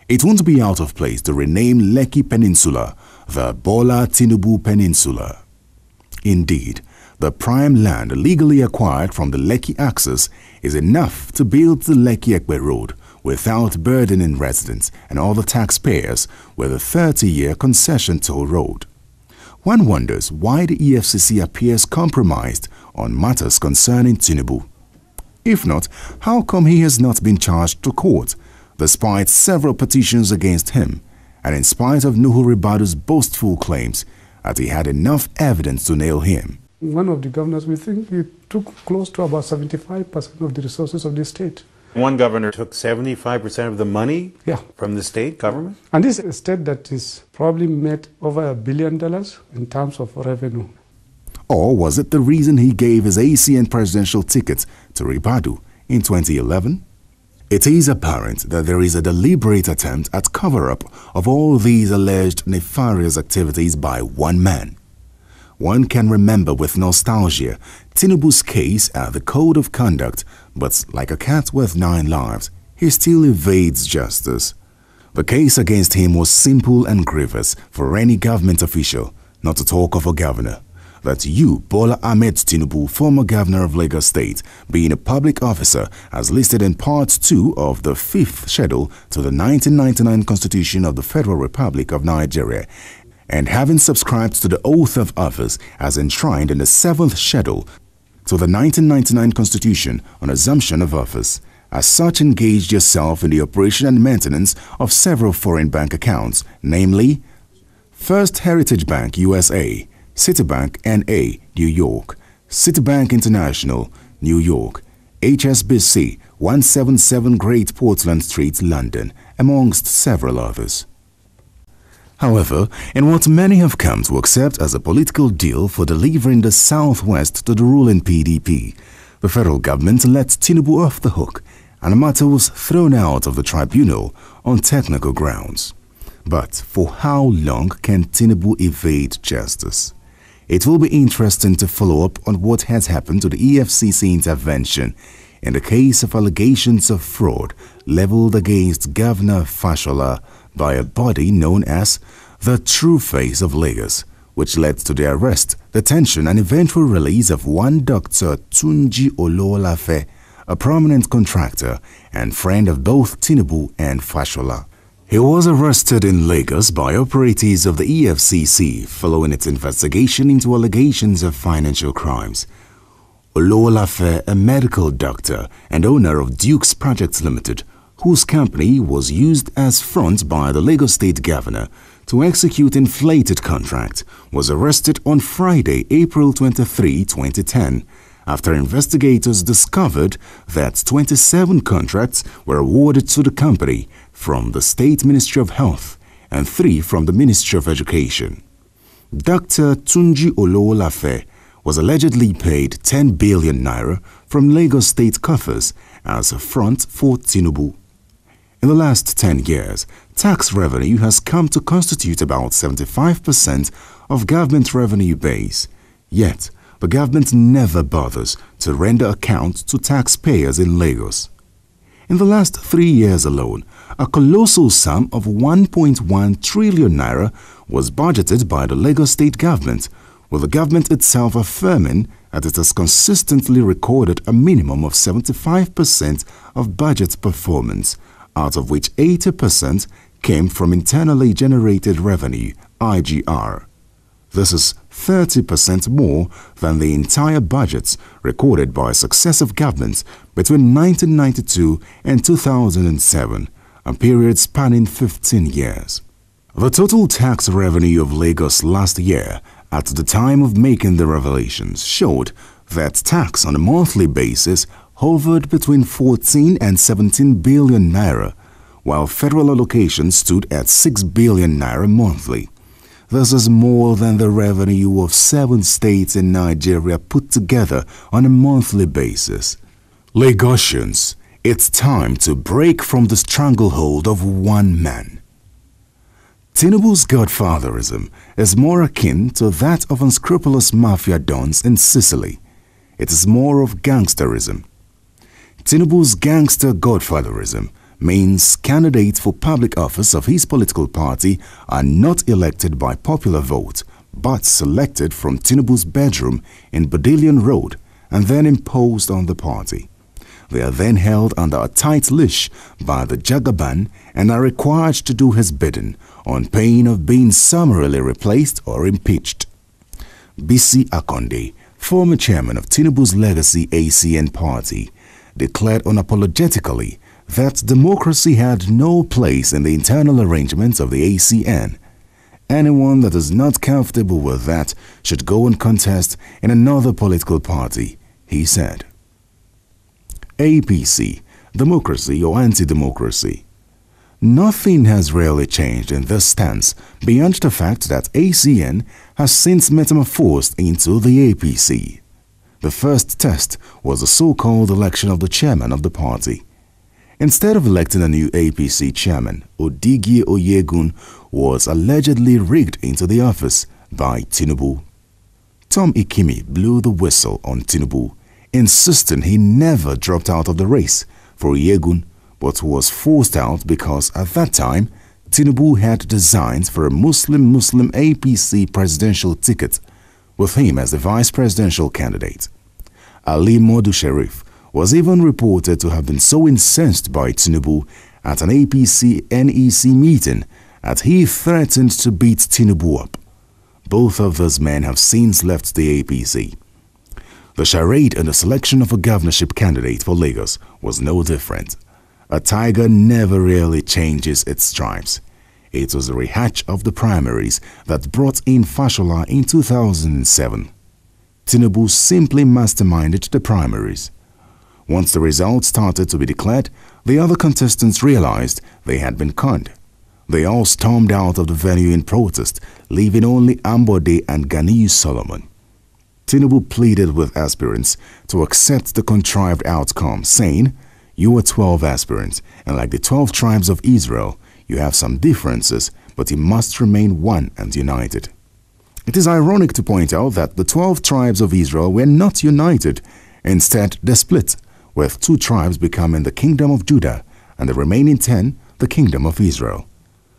It won't be out of place to rename Lekki Peninsula the BOLA Tinubu Peninsula. Indeed, the prime land legally acquired from the Lekki axis is enough to build the Lekki-Ekpe Road without burdening residents and other taxpayers with a 30-year concession toll road. One wonders why the EFCC appears compromised on matters concerning Tinubu. If not, how come he has not been charged to court, despite several petitions against him, and in spite of Nuhu Ribadu's boastful claims that he had enough evidence to nail him? One of the governors, we think he took close to about 75% of the resources of the state. One governor took 75% of the money from the state government? And this is a state that is probably made over $1 billion in terms of revenue. Or was it the reason he gave his ACN presidential ticket to Ribadu in 2011? It is apparent that there is a deliberate attempt at cover-up of all these alleged nefarious activities by one man. One can remember with nostalgia Tinubu's case at the Code of Conduct, but like a cat with 9 lives, he still evades justice. The case against him was simple and grievous for any government official, not to talk of a governor. That you, Bola Ahmed Tinubu, former governor of Lagos State, being a public officer as listed in Part 2 of the 5th schedule to the 1999 Constitution of the Federal Republic of Nigeria, and having subscribed to the oath of office as enshrined in the 7th schedule to the 1999 Constitution on assumption of office, as such engaged yourself in the operation and maintenance of several foreign bank accounts, namely First Heritage Bank USA, Citibank N.A., New York, Citibank International, New York, HSBC 177 Great Portland Street, London, amongst several others. However, in what many have come to accept as a political deal for delivering the Southwest to the ruling PDP, the federal government let Tinubu off the hook, and the matter was thrown out of the tribunal on technical grounds. But for how long can Tinubu evade justice? It will be interesting to follow up on what has happened to the EFCC intervention in the case of allegations of fraud leveled against Governor Fashola by a body known as the True Face of Lagos, which led to the arrest, detention and eventual release of one Dr. Tunji Ololafe, a prominent contractor and friend of both Tinubu and Fashola. He was arrested in Lagos by operatives of the EFCC following its investigation into allegations of financial crimes. Ololafe, a medical doctor and owner of Duke's Projects Limited, whose company was used as front by the Lagos State Governor to execute inflated contracts, was arrested on Friday, April 23, 2010, after investigators discovered that 27 contracts were awarded to the company from the State Ministry of Health and 3 from the Ministry of Education. Dr. Tunji Ololafe was allegedly paid 10 billion naira from Lagos State coffers as a front for Tinubu. In the last 10 years, tax revenue has come to constitute about 75% of government revenue base. Yet, the government never bothers to render account to taxpayers in Lagos. In the last 3 years alone, a colossal sum of 1.1 trillion naira was budgeted by the Lagos State government, with the government itself affirming that it has consistently recorded a minimum of 75% of budget performance, out of which 80% came from internally generated revenue, IGR. This is 30% more than the entire budgets recorded by successive governments between 1992 and 2007, a period spanning 15 years. The total tax revenue of Lagos last year, at the time of making the revelations, showed that tax on a monthly basis hovered between 14 and 17 billion naira, while federal allocation stood at 6 billion naira monthly. This is more than the revenue of 7 states in Nigeria put together on a monthly basis. Lagosians, it's time to break from the stranglehold of one man. Tinubu's godfatherism is more akin to that of unscrupulous mafia dons in Sicily. It is more of gangsterism. Tinubu's gangster godfatherism means candidates for public office of his political party are not elected by popular vote, but selected from Tinubu's bedroom in Badilion Road and then imposed on the party. They are then held under a tight leash by the Jagaban and are required to do his bidding on pain of being summarily replaced or impeached. Bisi Akonde, former chairman of Tinubu's legacy ACN party, declared unapologetically that democracy had no place in the internal arrangements of the ACN. Anyone that is not comfortable with that should go and contest in another political party, he said. APC, democracy or anti-democracy? Nothing has really changed in this stance beyond the fact that ACN has since metamorphosed into the APC. The first test was the so-called election of the chairman of the party. Instead of electing a new APC chairman, Odigie Oyegun was allegedly rigged into the office by Tinubu. Tom Ikimi blew the whistle on Tinubu, insisting he never dropped out of the race for Oyegun, but was forced out because at that time, Tinubu had designs for a Muslim APC presidential ticket, with him as the vice presidential candidate. Ali Modu Sharif was even reported to have been so incensed by Tinubu at an APC NEC meeting that he threatened to beat Tinubu up. Both of those men have since left the APC. The charade in the selection of a governorship candidate for Lagos was no different. A tiger never really changes its stripes. It was a rehatch of the primaries that brought in Fashola in 2007. Tinubu simply masterminded the primaries. Once the results started to be declared, the other contestants realized they had been conned. They all stormed out of the venue in protest, leaving only Ambode and Ganiyu Solomon. Tinubu pleaded with aspirants to accept the contrived outcome, saying, "You are 12 aspirants, and like the 12 tribes of Israel, you have some differences, but you must remain one and united." It is ironic to point out that the 12 tribes of Israel were not united. Instead, they split, with 2 tribes becoming the kingdom of Judah and the remaining 10 the kingdom of Israel.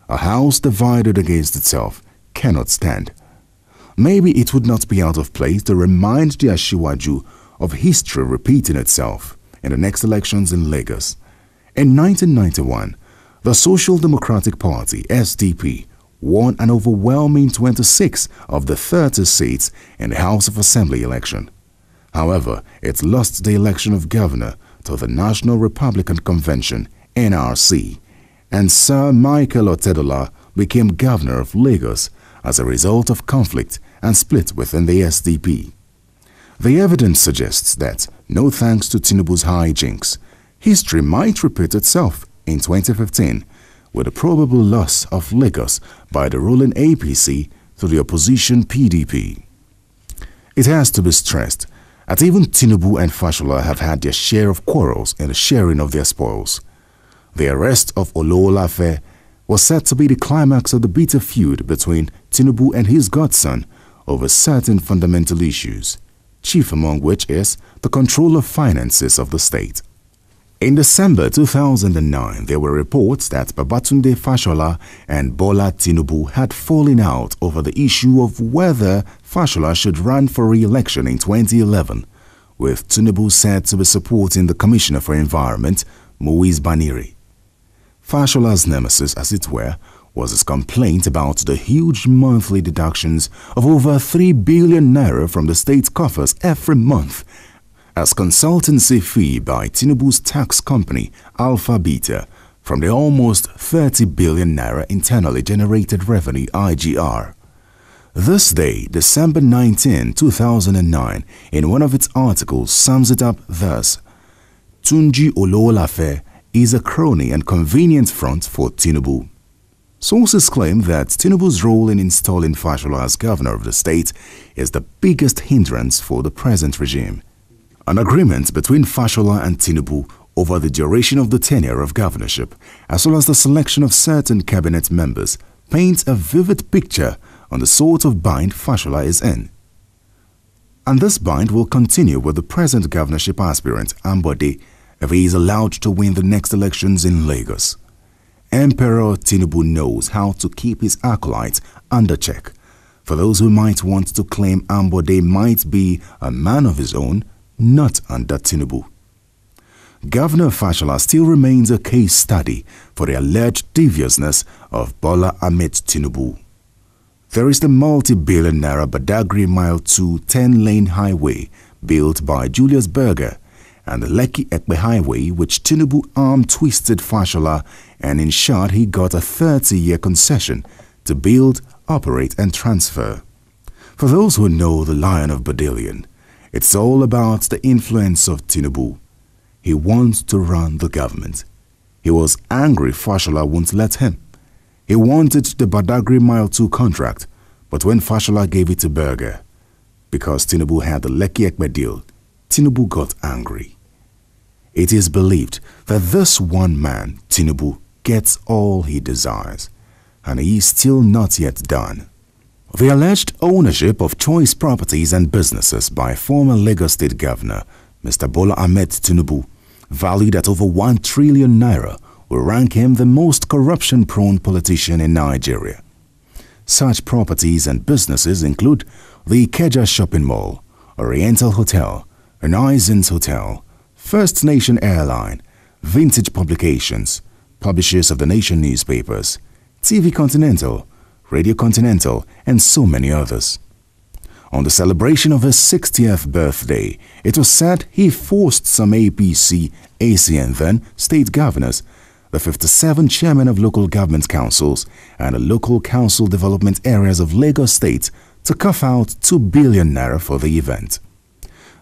A house divided against itself cannot stand. Maybe it would not be out of place to remind the Ashiwaju of history repeating itself in the next elections in Lagos. In 1991, the Social Democratic Party, SDP, won an overwhelming 26 of the 30 seats in the House of Assembly election. However, it lost the election of governor to the National Republican Convention, NRC, and Sir Michael Otedola became governor of Lagos as a result of conflict and split within the SDP. The evidence suggests that, no thanks to Tinubu's hijinks, history might repeat itself in 2015 with a probable loss of Lagos by the ruling APC to the opposition PDP. It has to be stressed that even Tinubu and Fashola have had their share of quarrels in the sharing of their spoils. The arrest of Ololafe was said to be the climax of the bitter feud between Tinubu and his godson over certain fundamental issues, chief among which is the control of finances of the state. In December 2009, there were reports that Babatunde Fashola and BOLA Tinubu had fallen out over the issue of whether Fashola should run for re-election in 2011, with Tinubu said to be supporting the Commissioner for Environment, Muiz Baniri. Fashola's nemesis, as it were, was his complaint about the huge monthly deductions of over 3 billion naira from the state coffers every month as consultancy fee by Tinubu's tax company Alpha Beta from the almost 30 billion naira internally generated revenue IGR. This day, December 19, 2009, in one of its articles sums it up thus: Tunji Ololafe is a crony and convenient front for Tinubu. Sources claim that Tinubu's role in installing Fashola as governor of the state is the biggest hindrance for the present regime. An agreement between Fashola and Tinubu over the duration of the tenure of governorship, as well as the selection of certain cabinet members, paints a vivid picture on the sort of bind Fashola is in. And this bind will continue with the present governorship aspirant Ambode, if he is allowed to win the next elections in Lagos. Emperor Tinubu knows how to keep his acolytes under check. For those who might want to claim Ambode might be a man of his own, not under Tinubu. Governor Fashola still remains a case study for the alleged deviousness of Bola Tinubu. There is the multi-billion naira Badagry Mile 2 10-lane highway built by Julius Berger and the Lekki-Ekpe Highway, which Tinubu arm-twisted Fashola and ensured he got a 30-year concession to build, operate and transfer. For those who know the Lion of Badilion, it's all about the influence of Tinubu. He wants to run the government. He was angry Fashola won't let him. He wanted the Badagry Mile 2 contract, but when Fashola gave it to Berger, because Tinubu had the Lekki-Ekpe deal, Tinubu got angry. It is believed that this one man, Tinubu, gets all he desires, and he is still not yet done. The alleged ownership of choice properties and businesses by former Lagos State Governor, Mr. Bola Tinubu, valued at over 1 trillion naira, will rank him the most corruption-prone politician in Nigeria. Such properties and businesses include the Ikeja Shopping Mall, Oriental Hotel, Renaissance Hotel, First Nation Airline, Vintage Publications, publishers of the Nation newspapers, TV Continental, Radio Continental, and so many others. On the celebration of his 60th birthday, it was said he forced some APC, AC and then state governors, the 57 chairmen of local government councils and the local council development areas of Lagos State to cough out 2 billion naira for the event.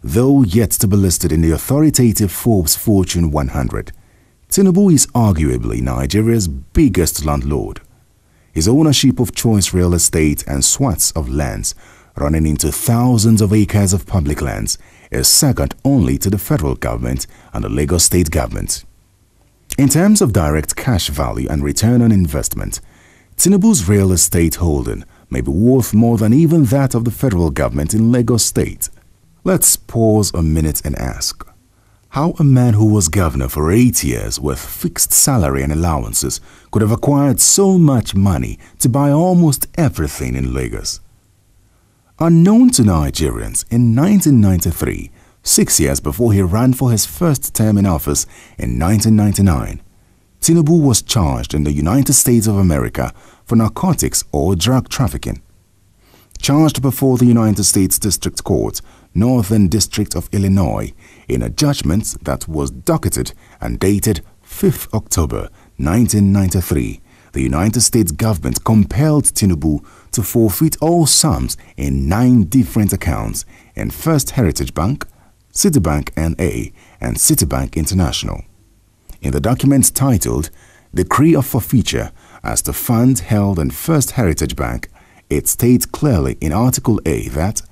Though yet to be listed in the authoritative Forbes Fortune 100, Tinubu is arguably Nigeria's biggest landlord. His ownership of choice real estate and swaths of lands running into thousands of acres of public lands is second only to the federal government and the Lagos state government. In terms of direct cash value and return on investment, Tinubu's real estate holding may be worth more than even that of the federal government in Lagos state. Let's pause a minute and ask, how a man who was governor for 8 years with fixed salary and allowances could have acquired so much money to buy almost everything in Lagos? Unknown to Nigerians, in 1993, 6 years before he ran for his first term in office in 1999, Tinubu was charged in the United States of America for narcotics or drug trafficking. Charged before the United States District Court, Northern District of Illinois, in a judgment that was docketed and dated 5th October 1993, the United States government compelled Tinubu to forfeit all sums in 9 different accounts in First Heritage Bank, Citibank N.A., and Citibank International. In the document titled Decree of Forfeiture as the fund held in First Heritage Bank, it states clearly in Article A that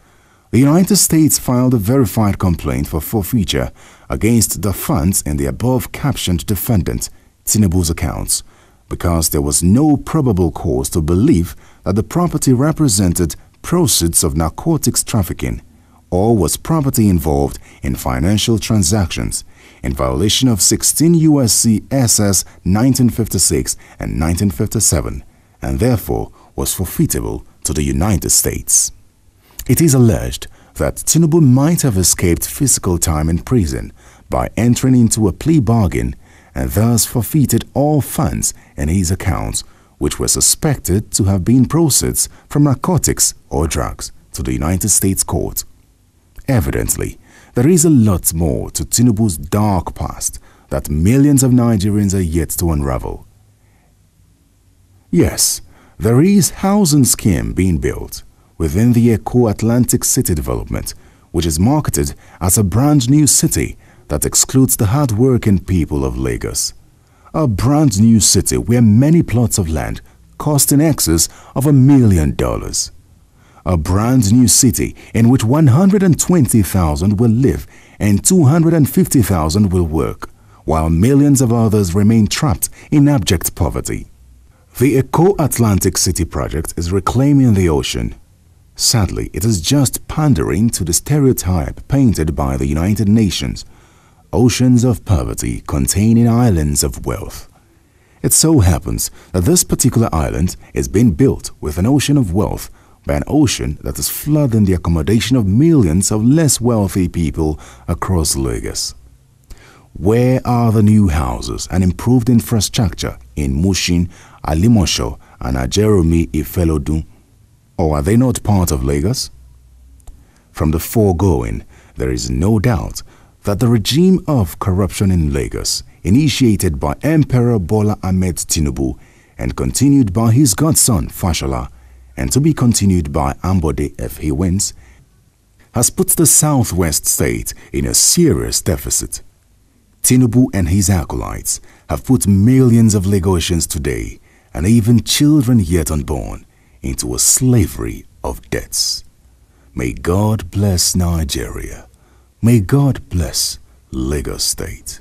the United States filed a verified complaint for forfeiture against the funds in the above-captioned defendant, Tinubu's accounts, because there was no probable cause to believe that the property represented proceeds of narcotics trafficking or was property involved in financial transactions in violation of 16 U.S.C. SS 1956 and 1957, and therefore was forfeitable to the United States. It is alleged that Tinubu might have escaped physical time in prison by entering into a plea bargain and thus forfeited all funds in his accounts which were suspected to have been proceeds from narcotics or drugs to the United States court. Evidently, there is a lot more to Tinubu's dark past that millions of Nigerians are yet to unravel. Yes, there is housing scheme being built within the Eco Atlantic City development, which is marketed as a brand new city that excludes the hard-working people of Lagos. A brand new city where many plots of land cost in excess of $1 million. A brand new city in which 120,000 will live and 250,000 will work, while millions of others remain trapped in abject poverty. The Eco Atlantic City project is reclaiming the ocean. Sadly, it is just pandering to the stereotype painted by the United Nations. oceans of poverty containing islands of wealth. It so happens that this particular island is being built with an ocean of wealth by an ocean that is flooding the accommodation of millions of less wealthy people across Lagos. Where are the new houses and improved infrastructure in Mushin, Alimosho, and Ajeromi Ifelodun? Or are they not part of Lagos? From the foregoing, there is no doubt that the regime of corruption in Lagos, initiated by Emperor BOLA Tinubu and continued by his godson Fashola, and to be continued by Ambode if he wins, has put the southwest state in a serious deficit. Tinubu and his acolytes have put millions of Lagosians today, and even children yet unborn, into a slavery of debts. May God bless Nigeria. May God bless Lagos State.